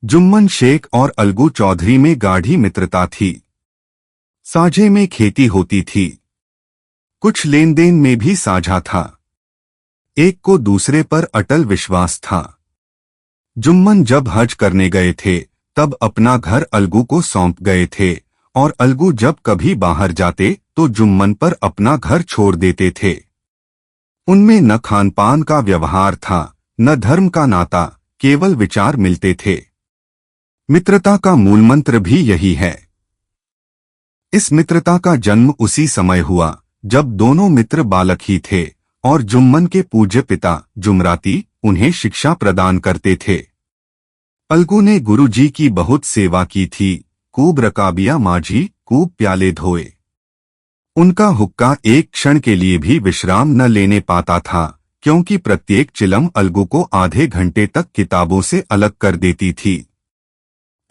जुम्मन शेख और अलगू चौधरी में गाढ़ी मित्रता थी। साझे में खेती होती थी। कुछ लेन देन में भी साझा था। एक को दूसरे पर अटल विश्वास था। जुम्मन जब हज करने गए थे तब अपना घर अलगू को सौंप गए थे और अलगू जब कभी बाहर जाते तो जुम्मन पर अपना घर छोड़ देते थे। उनमें न खानपान का व्यवहार था, न धर्म का नाता, केवल विचार मिलते थे। मित्रता का मूलमंत्र भी यही है। इस मित्रता का जन्म उसी समय हुआ जब दोनों मित्र बालक ही थे और जुम्मन के पूज्य पिता जुमराती उन्हें शिक्षा प्रदान करते थे। अलगू ने गुरुजी की बहुत सेवा की थी। खूब रकाबिया माझी, खूब प्याले धोए। उनका हुक्का एक क्षण के लिए भी विश्राम न लेने पाता था, क्योंकि प्रत्येक चिलम अलगू को आधे घंटे तक किताबों से अलग कर देती थी।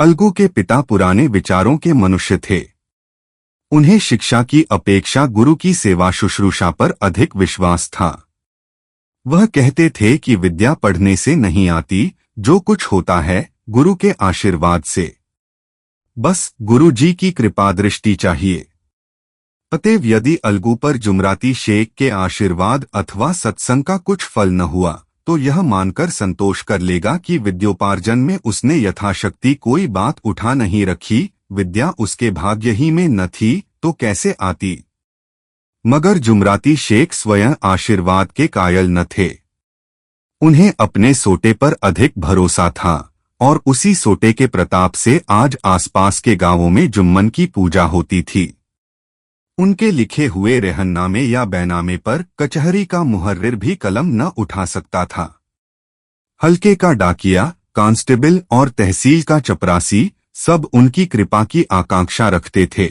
अलगू के पिता पुराने विचारों के मनुष्य थे। उन्हें शिक्षा की अपेक्षा गुरु की सेवा शुश्रूषा पर अधिक विश्वास था। वह कहते थे कि विद्या पढ़ने से नहीं आती, जो कुछ होता है गुरु के आशीर्वाद से। बस गुरुजी की कृपा दृष्टि चाहिए। अतएव यदि अलगू पर जुमराती शेख के आशीर्वाद अथवा सत्संग का कुछ फल न हुआ तो यह मानकर संतोष कर लेगा कि विद्योपार्जन में उसने यथाशक्ति कोई बात उठा नहीं रखी। विद्या उसके भाग्य ही में न थी तो कैसे आती। मगर जुमराती शेख स्वयं आशीर्वाद के कायल न थे। उन्हें अपने सोटे पर अधिक भरोसा था और उसी सोटे के प्रताप से आज आसपास के गांवों में जुम्मन की पूजा होती थी। उनके लिखे हुए रेहननामे या बैनामे पर कचहरी का मुहर्रिर भी कलम न उठा सकता था। हल्के का डाकिया, कांस्टेबल और तहसील का चपरासी सब उनकी कृपा की आकांक्षा रखते थे।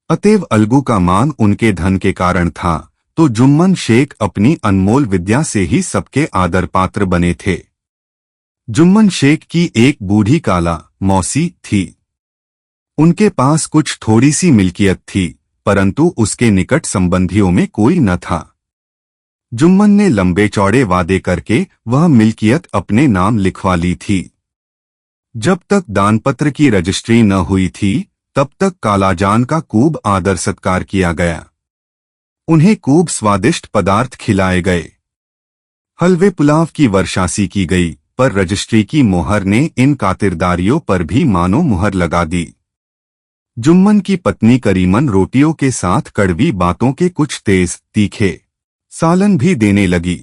अतएव अलगू का मान उनके धन के कारण था, तो जुम्मन शेख अपनी अनमोल विद्या से ही सबके आदर पात्र बने थे। जुम्मन शेख की एक बूढ़ी काला मौसी थी। उनके पास कुछ थोड़ी सी मिल्कियत थी, परंतु उसके निकट संबंधियों में कोई न था। जुम्मन ने लंबे चौड़े वादे करके वह मिल्कियत अपने नाम लिखवा ली थी। जब तक दानपत्र की रजिस्ट्री न हुई थी तब तक कालाजान का खूब आदर सत्कार किया गया। उन्हें खूब स्वादिष्ट पदार्थ खिलाए गए। हलवे पुलाव की वर्षासी की गई, पर रजिस्ट्री की मोहर ने इन खातिरदारियों पर भी मानो मुहर लगा दी। जुम्मन की पत्नी करीमन रोटियों के साथ कड़वी बातों के कुछ तेज तीखे सालन भी देने लगी।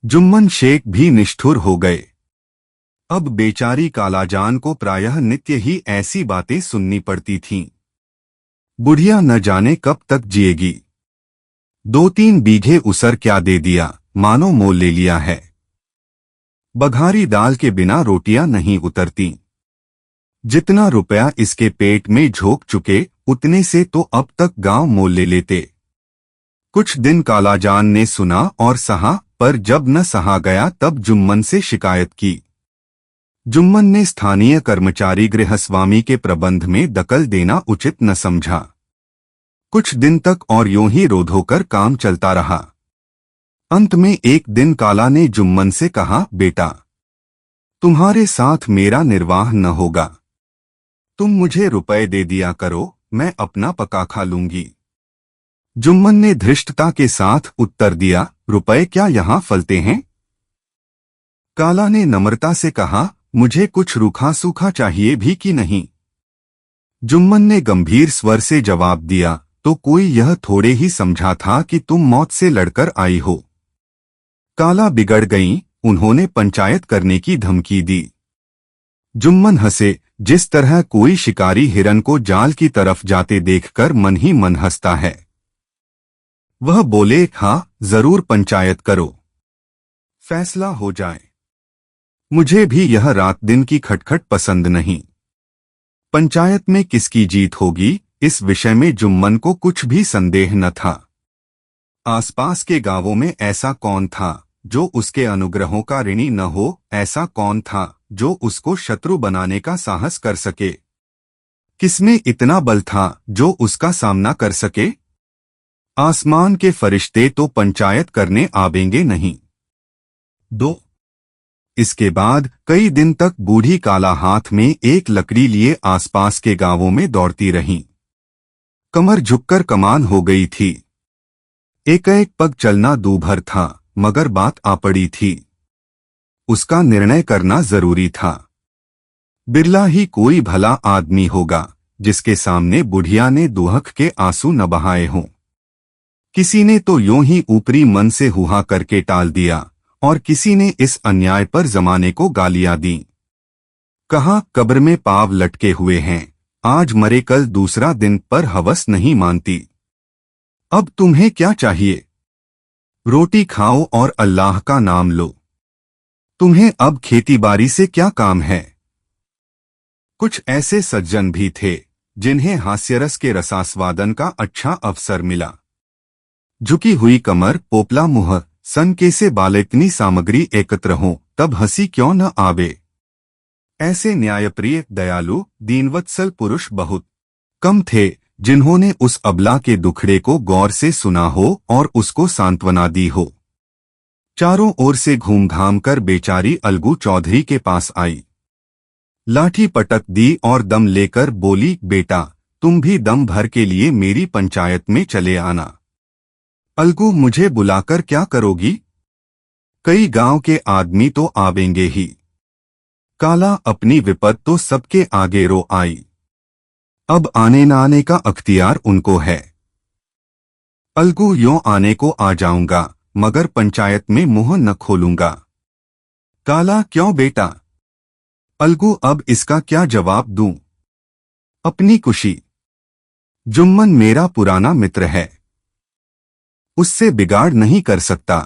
जुम्मन शेख भी निष्ठुर हो गए। अब बेचारी कालाजान को प्रायः नित्य ही ऐसी बातें सुननी पड़ती थीं। बुढ़िया न जाने कब तक जिएगी। 2-3 बीघे उसर क्या दे दिया, मानो मोल ले लिया है। बघारी दाल के बिना रोटियां नहीं उतरती। जितना रुपया इसके पेट में झोंक चुके उतने से तो अब तक गांव मोल ले लेते। कुछ दिन कालाजान ने सुना और सहा, पर जब न सहा गया तब जुम्मन से शिकायत की। जुम्मन ने स्थानीय कर्मचारी गृहस्वामी के प्रबंध में दखल देना उचित न समझा। कुछ दिन तक और यूं ही रोध होकर काम चलता रहा। अंत में एक दिन काला ने जुम्मन से कहा, बेटा, तुम्हारे साथ मेरा निर्वाह न होगा। तुम मुझे रुपए दे दिया करो, मैं अपना पका खा लूंगी। जुम्मन ने धृष्टता के साथ उत्तर दिया, रुपए क्या यहाँ फलते हैं? काला ने नम्रता से कहा, मुझे कुछ रूखा सूखा चाहिए भी कि नहीं? जुम्मन ने गंभीर स्वर से जवाब दिया, तो कोई यह थोड़े ही समझा था कि तुम मौत से लड़कर आई हो। काला बिगड़ गईं, उन्होंने पंचायत करने की धमकी दी। जुम्मन हंसे, जिस तरह कोई शिकारी हिरन को जाल की तरफ जाते देखकर मन ही मन हंसता है। वह बोले, हाँ, जरूर पंचायत करो, फैसला हो जाए। मुझे भी यह रात दिन की खटखट पसंद नहीं। पंचायत में किसकी जीत होगी, इस विषय में जुम्मन को कुछ भी संदेह न था। आसपास के गांवों में ऐसा कौन था जो उसके अनुग्रहों का ऋणी न हो? ऐसा कौन था जो उसको शत्रु बनाने का साहस कर सके? किसमें इतना बल था जो उसका सामना कर सके? आसमान के फरिश्ते तो पंचायत करने आवेंगे नहीं। 2 इसके बाद कई दिन तक बूढ़ी काला हाथ में एक लकड़ी लिए आसपास के गांवों में दौड़ती रहीं। कमर झुककर कमान हो गई थी। एक एक पग चलना दूभर था, मगर बात आ पड़ी थी। उसका निर्णय करना जरूरी था। बिरला ही कोई भला आदमी होगा जिसके सामने बुढ़िया ने दुहक के आंसू न बहाए हों। किसी ने तो यूं ही ऊपरी मन से हुहा करके टाल दिया और किसी ने इस अन्याय पर जमाने को गालियां दी। कहा कब्र में पाव लटके हुए हैं, आज मरे कल दूसरा दिन, पर हवस नहीं मानती। अब तुम्हें क्या चाहिए? रोटी खाओ और अल्लाह का नाम लो। तुम्हें अब खेतीबाड़ी से क्या काम है? कुछ ऐसे सज्जन भी थे जिन्हें हास्यरस के रसास्वादन का अच्छा अवसर मिला। झुकी हुई कमर, पोपला मुंह, सनके से बालेतनी सामग्री एकत्र हो तब हंसी क्यों न आवे। ऐसे न्यायप्रिय, दयालु, दीनवत्सल पुरुष बहुत कम थे जिन्होंने उस अबला के दुखड़े को गौर से सुना हो और उसको सांत्वना दी हो। चारों ओर से घूम घाम कर बेचारी अलगू चौधरी के पास आई। लाठी पटक दी और दम लेकर बोली, बेटा तुम भी दम भर के लिए मेरी पंचायत में चले आना। अलगू, मुझे बुलाकर क्या करोगी? कई गांव के आदमी तो आवेंगे ही। काला अपनी विपद तो सबके आगे रो आई। अब आने न आने का अख्तियार उनको है। अलगू, यों आने को आ जाऊंगा मगर पंचायत में मुंह न खोलूंगा। काला, क्यों बेटा? अलगू, अब इसका क्या जवाब दूं? अपनी खुशी। जुम्मन मेरा पुराना मित्र है, उससे बिगाड़ नहीं कर सकता।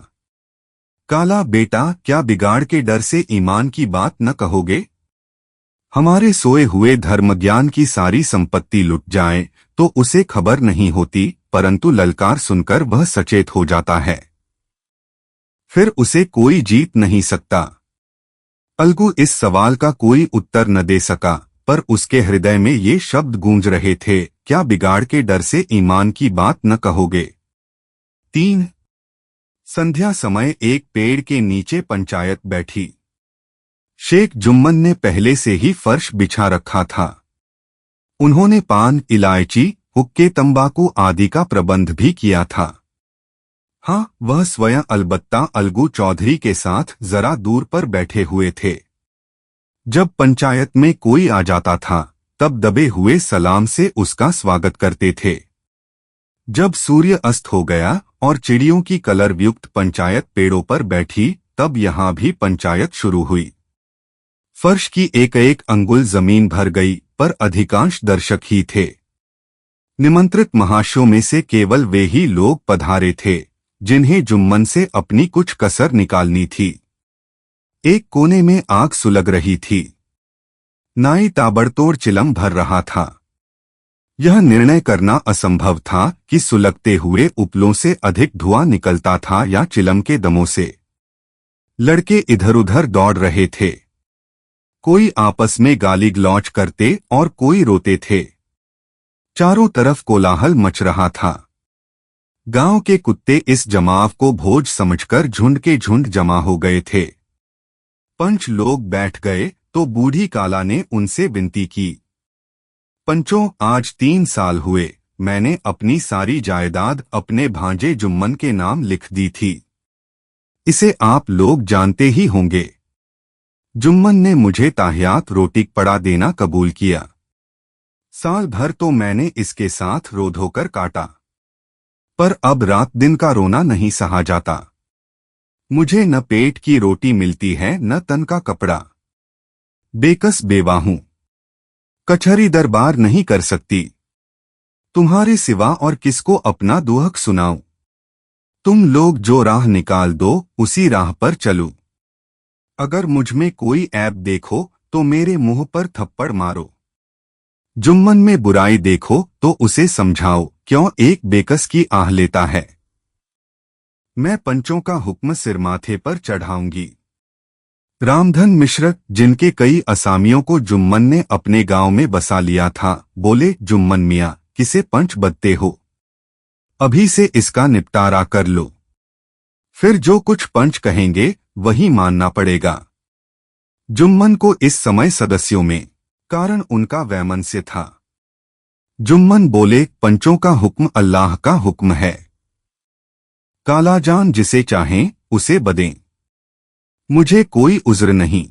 काला, बेटा क्या बिगाड़ के डर से ईमान की बात न कहोगे? हमारे सोए हुए धर्मज्ञान की सारी संपत्ति लुट जाए तो उसे खबर नहीं होती, परंतु ललकार सुनकर वह सचेत हो जाता है। फिर उसे कोई जीत नहीं सकता। अलगू इस सवाल का कोई उत्तर न दे सका, पर उसके हृदय में ये शब्द गूंज रहे थे, क्या बिगाड़ के डर से ईमान की बात न कहोगे? 3 संध्या समय एक पेड़ के नीचे पंचायत बैठी। शेख जुम्मन ने पहले से ही फर्श बिछा रखा था। उन्होंने पान, इलायची, हुक्के, तंबाकू आदि का प्रबंध भी किया था। हाँ, वह स्वयं अलबत्ता अलगू चौधरी के साथ जरा दूर पर बैठे हुए थे। जब पंचायत में कोई आ जाता था तब दबे हुए सलाम से उसका स्वागत करते थे। जब सूर्य अस्त हो गया और चिड़ियों की कलरवयुक्त पंचायत पेड़ों पर बैठी तब यहां भी पंचायत शुरू हुई। फर्श की एक एक अंगुल जमीन भर गई, पर अधिकांश दर्शक ही थे। निमंत्रित महाशयों में से केवल वे ही लोग पधारे थे जिन्हें जुम्मन से अपनी कुछ कसर निकालनी थी। एक कोने में आग सुलग रही थी। नाई ताबड़तोड़ चिलम भर रहा था। यह निर्णय करना असंभव था कि सुलगते हुए उपलों से अधिक धुआं निकलता था या चिलम के दमों से। लड़के इधर उधर दौड़ रहे थे। कोई आपस में गाली गलौज करते और कोई रोते थे। चारों तरफ कोलाहल मच रहा था। गांव के कुत्ते इस जमाव को भोज समझकर झुंड के झुंड जमा हो गए थे। 5 लोग बैठ गए तो बूढ़ी काला ने उनसे विनती की, पंचों, आज 3 साल हुए मैंने अपनी सारी जायदाद अपने भांजे जुम्मन के नाम लिख दी थी। इसे आप लोग जानते ही होंगे। जुम्मन ने मुझे ताहियात रोटी पड़ा देना कबूल किया। साल भर तो मैंने इसके साथ रो धोकर काटा, पर अब रात दिन का रोना नहीं सहा जाता। मुझे न पेट की रोटी मिलती है न तन का कपड़ा। बेकस बेवा हूं, कचहरी दरबार नहीं कर सकती। तुम्हारे सिवा और किसको अपना दुहक सुनाऊं? तुम लोग जो राह निकाल दो उसी राह पर चलूं। अगर मुझ में कोई ऐब देखो तो मेरे मुंह पर थप्पड़ मारो। जुम्मन में बुराई देखो तो उसे समझाओ क्यों एक बेकस की आह लेता है। मैं पंचों का हुक्म सिर माथे पर चढ़ाऊंगी। रामधन मिश्र, जिनके कई असामियों को जुम्मन ने अपने गांव में बसा लिया था, बोले, जुम्मन मियाँ किसे पंच बदते हो? अभी से इसका निपटारा कर लो, फिर जो कुछ पंच कहेंगे वही मानना पड़ेगा। जुम्मन को इस समय सदस्यों में कारण उनका वैमनस्य था। जुम्मन बोले, पंचों का हुक्म अल्लाह का हुक्म है। कालाजान जिसे चाहें उसे बदें, मुझे कोई उज्र नहीं।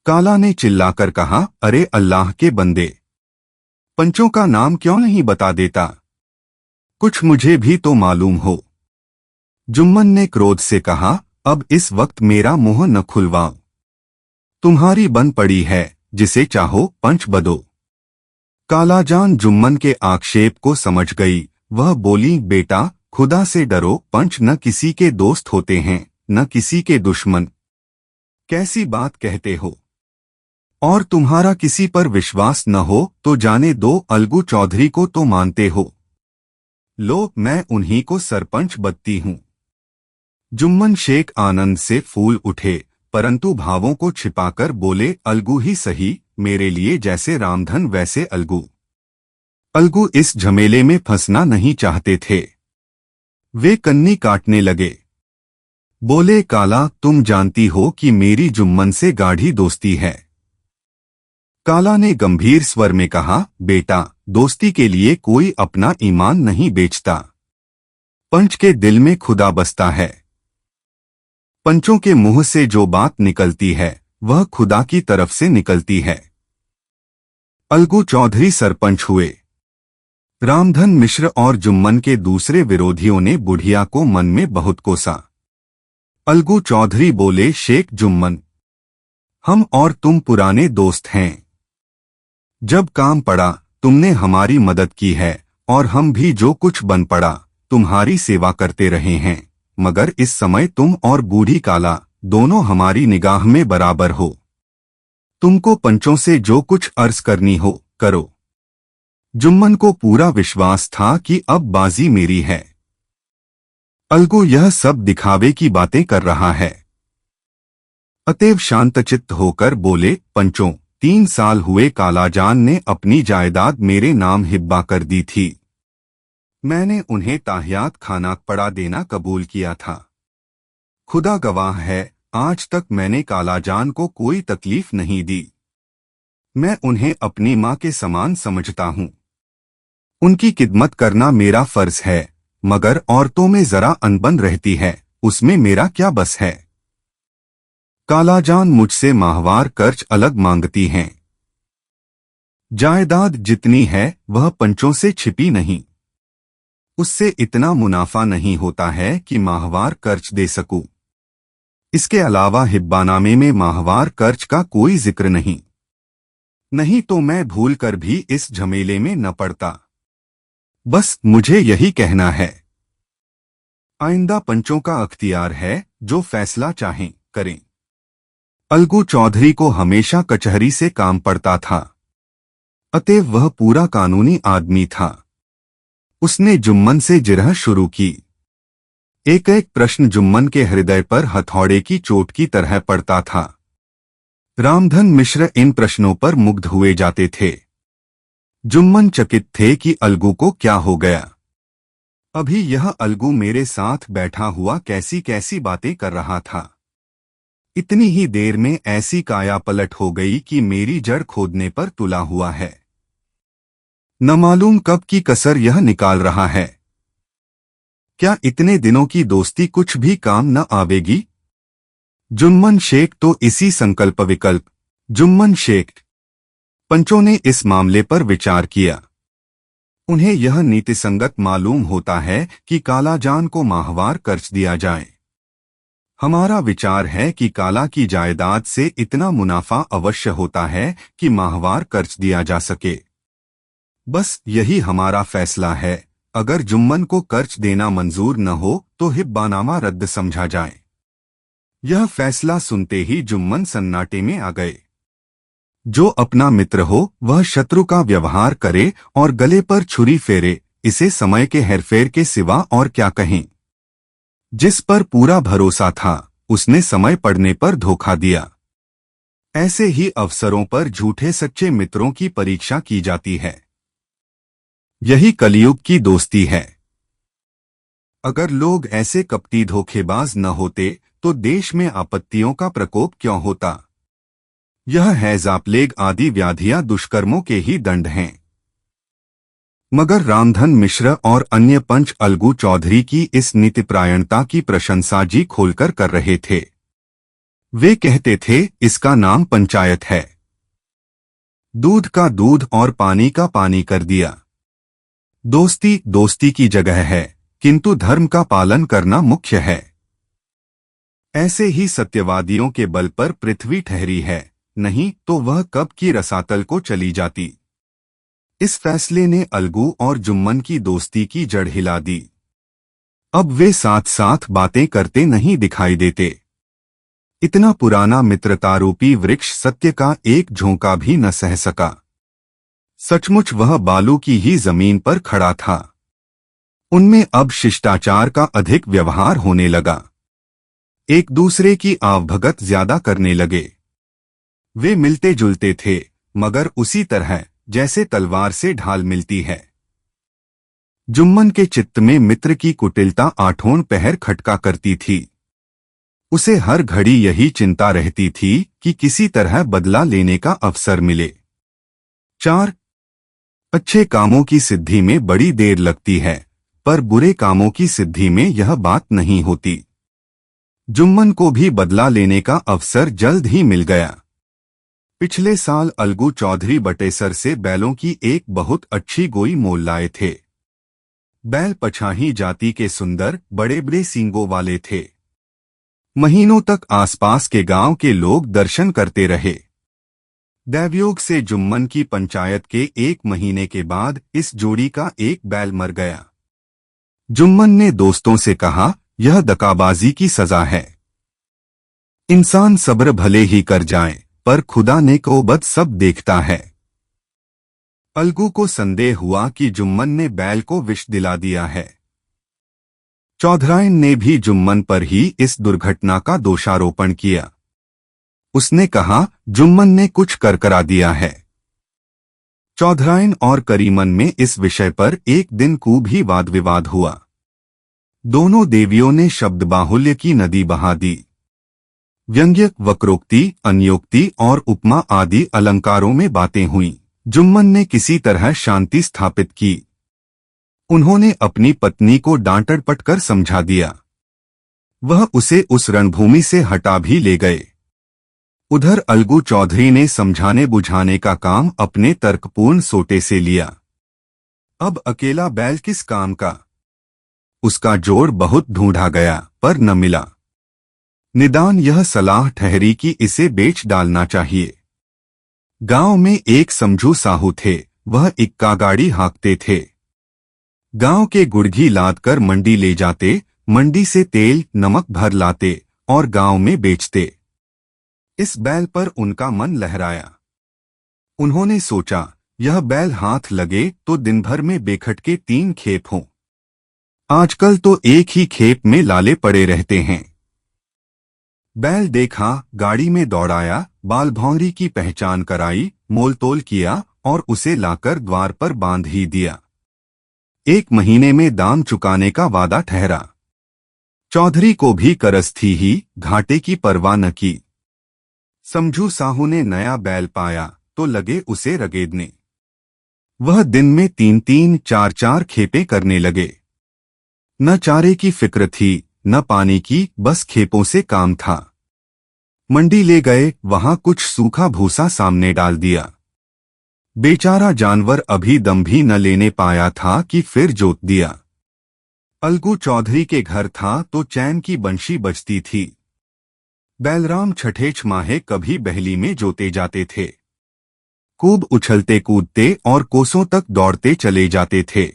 काला ने चिल्लाकर कहा, अरे अल्लाह के बंदे, पंचों का नाम क्यों नहीं बता देता? कुछ मुझे भी तो मालूम हो। जुम्मन ने क्रोध से कहा, अब इस वक्त मेरा मुंह न खुलवाओ। तुम्हारी बन पड़ी है, जिसे चाहो पंच बदो। कालाजान जुम्मन के आक्षेप को समझ गई। वह बोली, बेटा खुदा से डरो, पंच न किसी के दोस्त होते हैं न किसी के दुश्मन। कैसी बात कहते हो? और तुम्हारा किसी पर विश्वास न हो तो जाने दो, अलगू चौधरी को तो मानते हो। लो, मैं उन्हीं को सरपंच बदती हूं। जुम्मन शेख आनंद से फूल उठे, परंतु भावों को छिपाकर बोले, अलगू ही सही, मेरे लिए जैसे रामधन वैसे अलगू। अलगू इस झमेले में फंसना नहीं चाहते थे। वे कन्नी काटने लगे। बोले, काला तुम जानती हो कि मेरी जुम्मन से गाढ़ी दोस्ती है। काला ने गंभीर स्वर में कहा, बेटा दोस्ती के लिए कोई अपना ईमान नहीं बेचता। पंच के दिल में खुदा बसता है। पंचों के मुंह से जो बात निकलती है वह खुदा की तरफ से निकलती है। अलगू चौधरी सरपंच हुए। रामधन मिश्र और जुम्मन के दूसरे विरोधियों ने बुढ़िया को मन में बहुत कोसा। अलगू चौधरी बोले, शेख जुम्मन, हम और तुम पुराने दोस्त हैं। जब काम पड़ा तुमने हमारी मदद की है और हम भी जो कुछ बन पड़ा तुम्हारी सेवा करते रहे हैं, मगर इस समय तुम और बूढ़ी काला दोनों हमारी निगाह में बराबर हो। तुमको पंचों से जो कुछ अर्ज करनी हो करो। जुम्मन को पूरा विश्वास था कि अब बाजी मेरी है। अलगू यह सब दिखावे की बातें कर रहा है। अतएव शांतचित्त होकर बोले, पंचों 3 साल हुए कालाजान ने अपनी जायदाद मेरे नाम हिब्बा कर दी थी। मैंने उन्हें ताहियात खाना पड़ा देना कबूल किया था। खुदा गवाह है, आज तक मैंने कालाजान को कोई तकलीफ नहीं दी। मैं उन्हें अपनी माँ के समान समझता हूँ। उनकी खिदमत करना मेरा फर्ज है, मगर औरतों में जरा अनबन रहती है, उसमें मेरा क्या बस है। कालाजान मुझसे माहवार कर्ज अलग मांगती हैं। जायदाद जितनी है वह पंचों से छिपी नहीं। उससे इतना मुनाफा नहीं होता है कि माहवार कर्ज दे सकूं। इसके अलावा हिब्बानामे में माहवार कर्ज का कोई जिक्र नहीं तो मैं भूलकर भी इस झमेले में न पड़ता। बस मुझे यही कहना है। आइंदा पंचों का अख्तियार है, जो फैसला चाहें करें। अलगू चौधरी को हमेशा कचहरी से काम पड़ता था, अतएव वह पूरा कानूनी आदमी था। उसने जुम्मन से जिरह शुरू की। एक एक प्रश्न जुम्मन के हृदय पर हथौड़े की चोट की तरह पड़ता था। रामधन मिश्र इन प्रश्नों पर मुग्ध हुए जाते थे। जुम्मन चकित थे कि अलगू को क्या हो गया। अभी यह अलगू मेरे साथ बैठा हुआ कैसी कैसी बातें कर रहा था। इतनी ही देर में ऐसी काया पलट हो गई कि मेरी जड़ खोदने पर तुला हुआ है। न मालूम कब की कसर यह निकाल रहा है। क्या इतने दिनों की दोस्ती कुछ भी काम न आवेगी? जुम्मन शेख तो इसी संकल्प विकल्प। जुम्मन शेख। पंचों ने इस मामले पर विचार किया। उन्हें यह नीतिसंगत मालूम होता है कि कालाजान को माहवार कर्ज दिया जाए। हमारा विचार है कि काला की जायदाद से इतना मुनाफा अवश्य होता है कि माहवार कर्ज दिया जा सके। बस यही हमारा फैसला है। अगर जुम्मन को कर्ज देना मंजूर न हो तो हिब्बानामा रद्द समझा जाए। यह फैसला सुनते ही जुम्मन सन्नाटे में आ गए। जो अपना मित्र हो वह शत्रु का व्यवहार करे और गले पर छुरी फेरे, इसे समय के हेरफेर के सिवा और क्या कहें। जिस पर पूरा भरोसा था उसने समय पड़ने पर धोखा दिया। ऐसे ही अवसरों पर झूठे सच्चे मित्रों की परीक्षा की जाती है। यही कलयुग की दोस्ती है। अगर लोग ऐसे कपटी धोखेबाज न होते तो देश में आपत्तियों का प्रकोप क्यों होता। यह हैजा प्लेग आदि व्याधियां दुष्कर्मों के ही दंड हैं। मगर रामधन मिश्र और अन्य पंच अलगू चौधरी की इस नीतिपरायणता की प्रशंसा जी खोलकर कर रहे थे। वे कहते थे, इसका नाम पंचायत है। दूध का दूध और पानी का पानी कर दिया। दोस्ती दोस्ती की जगह है, किंतु धर्म का पालन करना मुख्य है। ऐसे ही सत्यवादियों के बल पर पृथ्वी ठहरी है, नहीं तो वह कब की रसातल को चली जाती। इस फैसले ने अलगू और जुम्मन की दोस्ती की जड़ हिला दी। अब वे साथ साथ बातें करते नहीं दिखाई देते। इतना पुराना मित्रतारूपी वृक्ष सत्य का एक झोंका भी न सह सका। सचमुच वह बालू की ही जमीन पर खड़ा था। उनमें अब शिष्टाचार का अधिक व्यवहार होने लगा। एक दूसरे की आवभगत ज्यादा करने लगे। वे मिलते जुलते थे, मगर उसी तरह जैसे तलवार से ढाल मिलती है। जुम्मन के चित्त में मित्र की कुटिलता आठों पहर खटका करती थी। उसे हर घड़ी यही चिंता रहती थी कि किसी तरह बदला लेने का अवसर मिले। 4 अच्छे कामों की सिद्धि में बड़ी देर लगती है, पर बुरे कामों की सिद्धि में यह बात नहीं होती। जुम्मन को भी बदला लेने का अवसर जल्द ही मिल गया। पिछले साल अलगू चौधरी बटेसर से बैलों की एक बहुत अच्छी गोई मोल लाए थे। बैल पछाही जाति के सुंदर बड़े बड़े सींगों वाले थे। महीनों तक आसपास के गांव के लोग दर्शन करते रहे। दैवयोग से जुम्मन की पंचायत के 1 महीने के बाद इस जोड़ी का एक बैल मर गया। जुम्मन ने दोस्तों से कहा, यह दगाबाजी की सजा है। इंसान सब्र भले ही कर जाए, पर खुदा नेक व बद सब देखता है। अलगू को संदेह हुआ कि जुम्मन ने बैल को विष दिला दिया है। चौधराइन ने भी जुम्मन पर ही इस दुर्घटना का दोषारोपण किया। उसने कहा, जुम्मन ने कुछ कर करा दिया है। चौधराइन और करीमन में इस विषय पर एक दिन खूब ही वाद विवाद हुआ। दोनों देवियों ने शब्द बाहुल्य की नदी बहा दी। व्यंग्य, वक्रोक्ति, अन्योक्ति और उपमा आदि अलंकारों में बातें हुईं। जुम्मन ने किसी तरह शांति स्थापित की। उन्होंने अपनी पत्नी को डांट-डपट कर समझा दिया। वह उसे उस रणभूमि से हटा भी ले गए। उधर अलगू चौधरी ने समझाने बुझाने का काम अपने तर्कपूर्ण सोटे से लिया। अब अकेला बैल किस काम का? उसका जोड़ बहुत ढूंढा गया, पर न मिला। निदान यह सलाह ठहरी कि इसे बेच डालना चाहिए। गांव में एक समझू साहू थे, वह इक्का गाड़ी हाँकते थे। गांव के गुड़घी लाद कर मंडी ले जाते, मंडी से तेल नमक भर लाते और गांव में बेचते। इस बैल पर उनका मन लहराया। उन्होंने सोचा, यह बैल हाथ लगे तो दिन भर में बेखटके 3 खेप हों। आजकल तो एक ही खेप में लाले पड़े रहते हैं। बैल देखा, गाड़ी में दौड़ाया, बाल भौंरी की पहचान कराई, मोलतोल किया और उसे लाकर द्वार पर बांध ही दिया। 1 महीने में दाम चुकाने का वादा ठहरा। चौधरी को भी करस थी ही, घाटे की परवाह न की। समझू साहू ने नया बैल पाया तो लगे उसे रगेदने। वह दिन में 3-3, 4-4 खेपें करने लगे। न चारे की फिक्र थी, न पानी की, बस खेपों से काम था। मंडी ले गए, वहां कुछ सूखा भूसा सामने डाल दिया। बेचारा जानवर अभी दम भी न लेने पाया था कि फिर जोत दिया। अलगू चौधरी के घर था तो चैन की बंशी बजती थी। बैलराम छठे छमाहे कभी बहली में जोते जाते थे। खूब उछलते कूदते और कोसों तक दौड़ते चले जाते थे।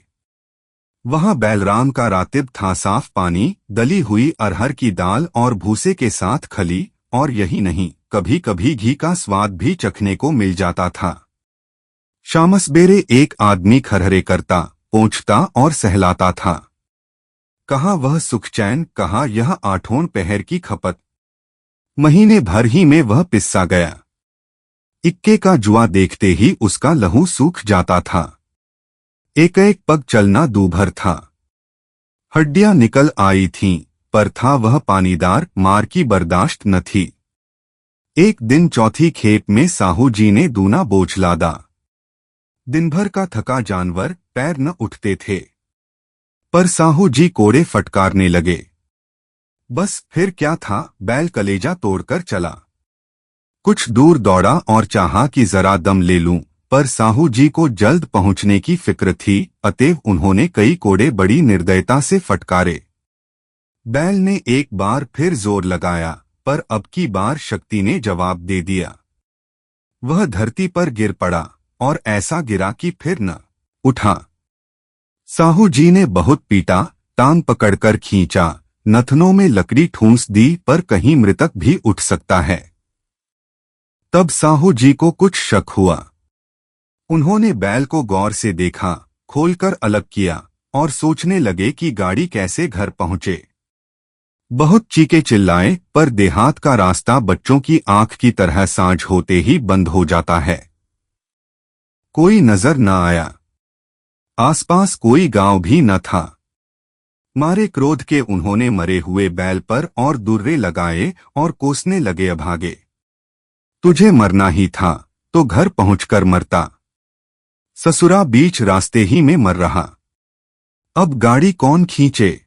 वहां बैलराम का रातिब था साफ पानी, दली हुई अरहर की दाल और भूसे के साथ खली, और यही नहीं, कभी कभी घी का स्वाद भी चखने को मिल जाता था। शामसबेरे एक आदमी खरहरे करता, पोंछता और सहलाता था। कहाँ वह सुख चैन, कहाँ यह 8 पहर की खपत। महीने भर ही में वह पिस्सा गया। इक्के का जुआ देखते ही उसका लहू सूख जाता था। एक एक पग चलना दूभर था। हड्डियां निकल आई थीं, पर था वह पानीदार, मार की बर्दाश्त न थी। एक दिन चौथी खेप में साहू जी ने दूना बोझ लादा। दिन भर का थका जानवर पैर न उठते थे, पर साहू जी कोड़े फटकारने लगे। बस फिर क्या था, बैल कलेजा तोड़कर चला। कुछ दूर दौड़ा और चाहा कि जरा दम ले लूं, पर साहू जी को जल्द पहुंचने की फिक्र थी, अतएव उन्होंने कई कोड़े बड़ी निर्दयता से फटकारे। बैल ने एक बार फिर जोर लगाया, पर अब की बार शक्ति ने जवाब दे दिया। वह धरती पर गिर पड़ा और ऐसा गिरा कि फिर न उठा। साहू जी ने बहुत पीटा, टांग पकड़कर खींचा, नथनों में लकड़ी ठूंस दी, पर कहीं मृतक भी उठ सकता है। तब साहू जी को कुछ शक हुआ। उन्होंने बैल को गौर से देखा, खोलकर अलग किया और सोचने लगे कि गाड़ी कैसे घर पहुंचे। बहुत चीखे चिल्लाए, पर देहात का रास्ता बच्चों की आंख की तरह सांझ होते ही बंद हो जाता है। कोई नजर न आया। आसपास कोई गांव भी न था। मारे क्रोध के उन्होंने मरे हुए बैल पर और दुर्रे लगाए और कोसने लगे, अभागे, तुझे मरना ही था तो घर पहुंचकर मरता। ससुरा बीच रास्ते ही में मर रहा, अब गाड़ी कौन खींचे।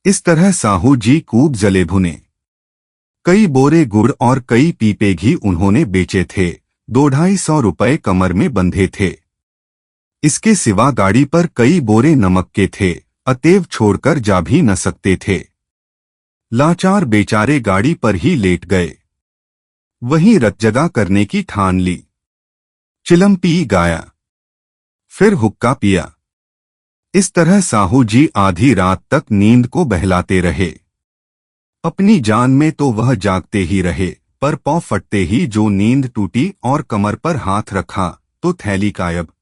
इस तरह साहू जी खूब जले भुने। कई बोरे गुड़ और कई पीपे घी उन्होंने बेचे थे। 200-250 रुपए कमर में बंधे थे। इसके सिवा गाड़ी पर कई बोरे नमक के थे, अतएव छोड़कर जा भी न सकते थे। लाचार बेचारे गाड़ी पर ही लेट गए। वहीं रतजगा करने की ठान ली। चिलम पी गाया, फिर हुक्का पिया। इस तरह साहू जी आधी रात तक नींद को बहलाते रहे। अपनी जान में तो वह जागते ही रहे, पर पांव फटते ही जो नींद टूटी और कमर पर हाथ रखा तो थैली गायब।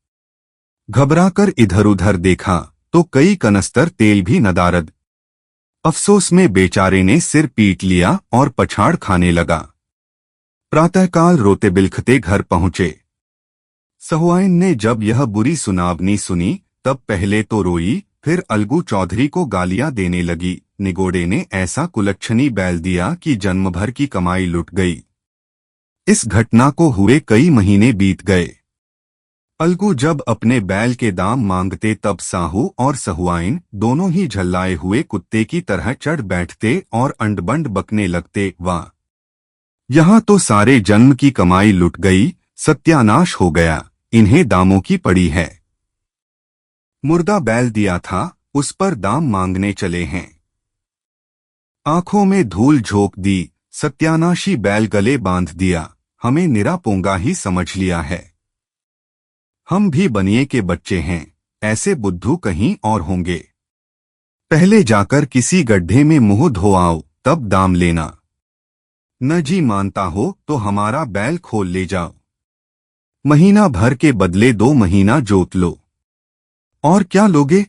घबराकर इधर उधर देखा तो कई कनस्तर तेल भी नदारद। अफसोस में बेचारे ने सिर पीट लिया और पछाड़ खाने लगा। प्रातःकाल रोते बिलखते घर पहुंचे। सहुआइन ने जब यह बुरी सुनावनी सुनी तब पहले तो रोई, फिर अलगू चौधरी को गालियां देने लगी। निगोड़े ने ऐसा कुलच्छनी बैल दिया कि जन्म भर की कमाई लुट गई। इस घटना को हुए कई महीने बीत गए। अलगू जब अपने बैल के दाम मांगते तब साहू और सहुआइन दोनों ही झल्लाए हुए कुत्ते की तरह चढ़ बैठते और अंडबंड बकने लगते, वाह, यहाँ तो सारे जन्म की कमाई लुट गई, सत्यानाश हो गया, इन्हें दामों की पड़ी है। मुर्दा बैल दिया था, उस पर दाम मांगने चले हैं। आंखों में धूल झोंक दी, सत्यानाशी बैल गले बांध दिया, हमें निरा पोंगा ही समझ लिया है। हम भी बनिए के बच्चे हैं, ऐसे बुद्धू कहीं और होंगे। पहले जाकर किसी गड्ढे में मुंह धो आओ, तब दाम लेना। न जी मानता हो तो हमारा बैल खोल ले जाओ। महीना भर के बदले 2 महीना जोत लो। और क्या लोगे?